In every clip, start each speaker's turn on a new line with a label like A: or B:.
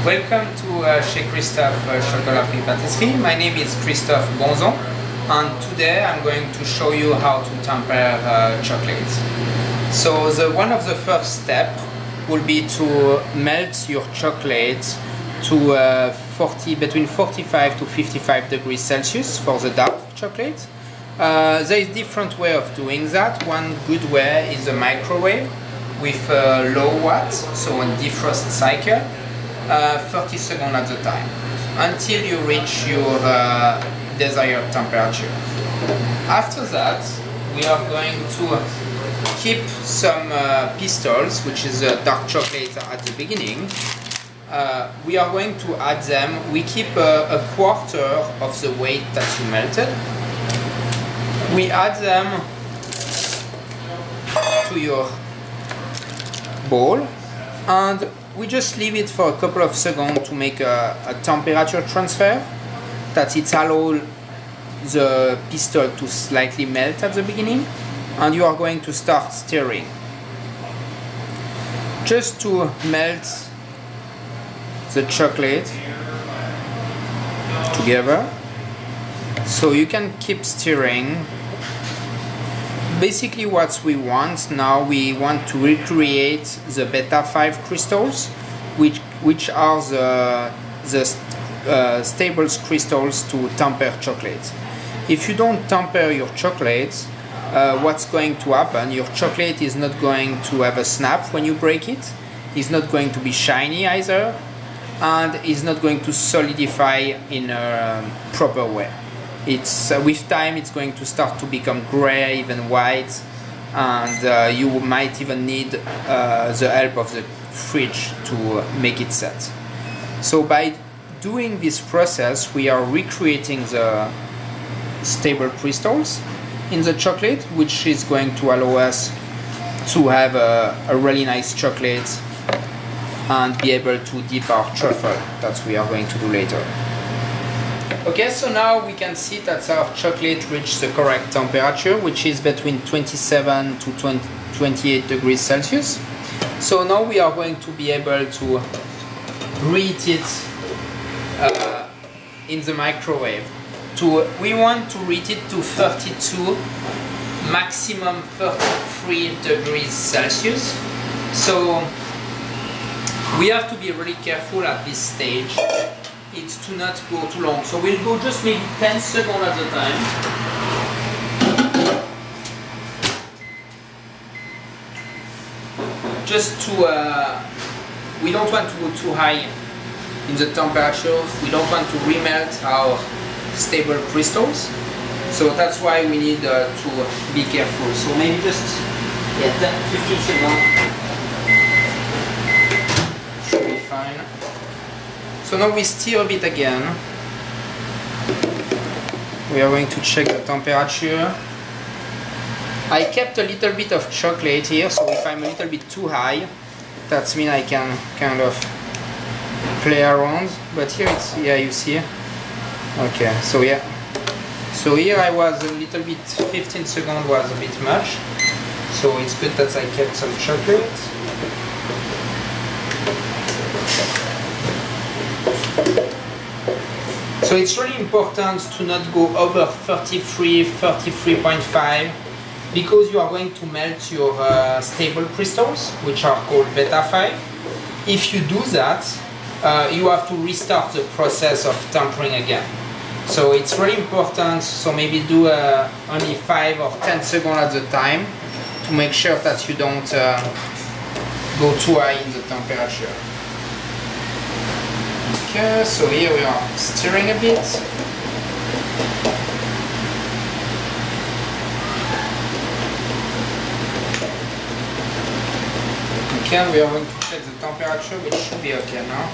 A: Welcome to Chez Christophe Chocolaterie Patisserie. My name is Christophe Bonzon, and today I'm going to show you how to temper chocolates. So one of the first steps will be to melt your chocolate to between 45 to 55 degrees Celsius for the dark chocolate. There is different way of doing that. One good way is a microwave with low watts, so a defrost cycle. 30 seconds at a time until you reach your desired temperature. After that, we are going to keep some pistils, which is dark chocolate at the beginning. We are going to add them. We keep a quarter of the weight that you melted. We add them to your bowl and we just leave it for a couple of seconds to make a temperature transfer, that it allows the pistol to slightly melt at the beginning, and you are going to start stirring just to melt the chocolate together. So you can keep stirring. Basically what we want now, we want to recreate the beta 5 crystals, which are the stable crystals to temper chocolate. If you don't temper your chocolate, what's going to happen? Your chocolate is not going to have a snap when you break it. It's not going to be shiny either, and it's not going to solidify in a proper way. It's with time it's going to start to become gray, even white, and you might even need the help of the fridge to make it set. So by doing this process, we are recreating the stable crystals in the chocolate, which is going to allow us to have a really nice chocolate and be able to dip our truffle that we are going to do later. Okay, so now we can see that our chocolate reached the correct temperature, which is between 27 to 28 degrees Celsius. So now we are going to be able to reheat it in the microwave. We want to reheat it to 32, maximum 33 degrees Celsius. So we have to be really careful at this stage. It's to not go too long, so we'll go just maybe 10 seconds at a time. Just to, we don't want to go too high in the temperature. We don't want to remelt our stable crystals, so that's why we need to be careful. So maybe just 10-15 seconds should be fine. So now we stir a bit again. We are going to check the temperature. I kept a little bit of chocolate here, so if I'm a little bit too high, that means I can kind of play around. But here it's, yeah, you see. Okay, so yeah. So here I was a little bit, 15 seconds was a bit much. So it's good that I kept some chocolate. So it's really important to not go over 33, 33.5, because you are going to melt your stable crystals, which are called beta 5. If you do that, you have to restart the process of tempering again. So it's really important, so maybe do only 5 or 10 seconds at a time to make sure that you don't go too high in the temperature. Okay, so here we are stirring a bit. Okay, we are going to check the temperature, which should be okay now.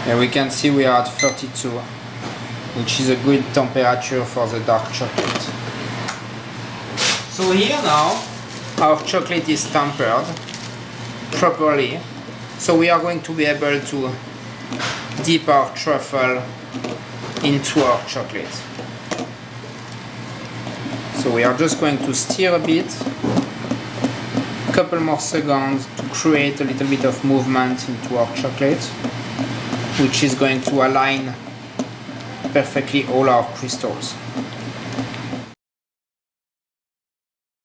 A: Yeah, we can see we are at 32. Which is a good temperature for the dark chocolate. So here now, our chocolate is tempered properly. So we are going to be able to dip our truffle into our chocolate. So we are just going to stir a bit, a couple more seconds to create a little bit of movement into our chocolate, which is going to align perfectly all our crystals.